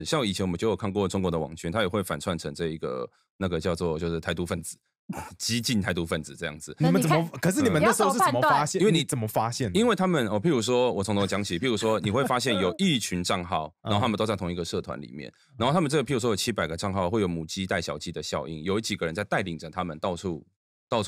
像以前我们就有看过中国的网军，他也会反串成这一个那个叫做就是台独分子。激进台独分子这样子，你们怎么？可是你们那时候是怎么发现？因为你怎么发现的？因为他们譬如说我从头讲起，譬如说你会发现有一群账号，然后他们都在同一个社团里面，然后他们这个譬如说有700个账号，会有母鸡带小鸡的效应，有几个人在带领着他们到处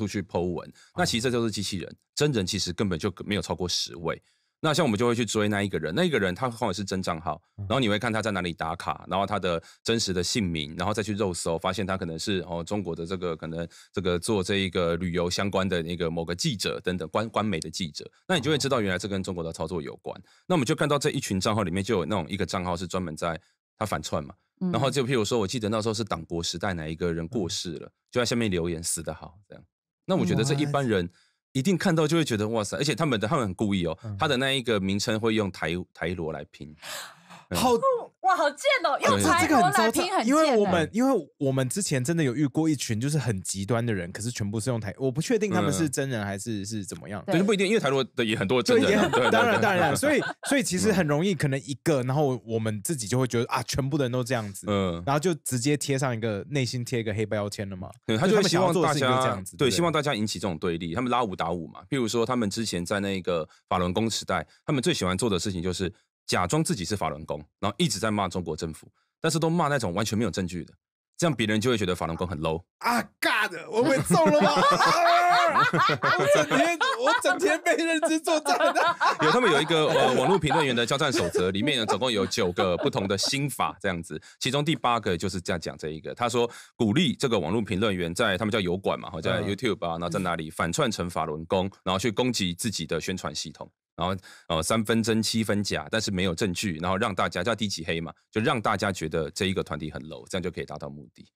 去 po 文，那其实这都是机器人，真人其实根本就没有超过10位。那像我们就会去追那一个人，那一个人他或者是真账号，然后你会看他在哪里打卡，然后他的真实的姓名，然后再去肉搜，发现他可能是中国的这个可能这个做这一个旅游相关的那个某个记者等等官媒的记者，那你就会知道原来这跟中国的操作有关。那我们就看到这一群账号里面就有那种一个账号是专门在他反串嘛，然后就譬如说我记得那时候是党国时代哪一个人过世了，就在下面留言死得好这样。那我觉得这一般人一定看到就会觉得哇塞，而且他们很故意他的那一个名称会用台罗来拼，好哇，好贱哦！用台罗来拼很贱，因为我们之前真的有遇过一群就是很极端的人，可是全部是用台，我不确定他们是真人还是怎么样，对，不一定，因为台罗的也很多真人，当然，所以其实很容易可能一个，然后我们自己就会觉得啊，全部的人都这样子，然后就直接贴上一个内心贴一个黑标签了嘛，他就会希望大家这样子，对，希望大家引起这种对立，他们拉5打5嘛，譬如说他们之前在那个法轮功时代，他们最喜欢做的事情就是假装自己是法轮功，然后一直在骂中国政府，但是都骂那种完全没有证据的，这样别人就会觉得法轮功很 low 啊 God， 我被中了吗？我整天被认知作战的。他们有一个网络评论员的交战守则，里面总共有9个不同的心法这样子，其中第8个就是这样讲这一个，他说鼓励这个网络评论员在他们叫油管嘛，在 YouTube 啊，然后在哪里反串成法轮功，然后去攻击自己的宣传系统。然后3分真7分假，但是没有证据，然后让大家叫低级黑嘛，就让大家觉得这一个团体很 low， 这样就可以达到目的。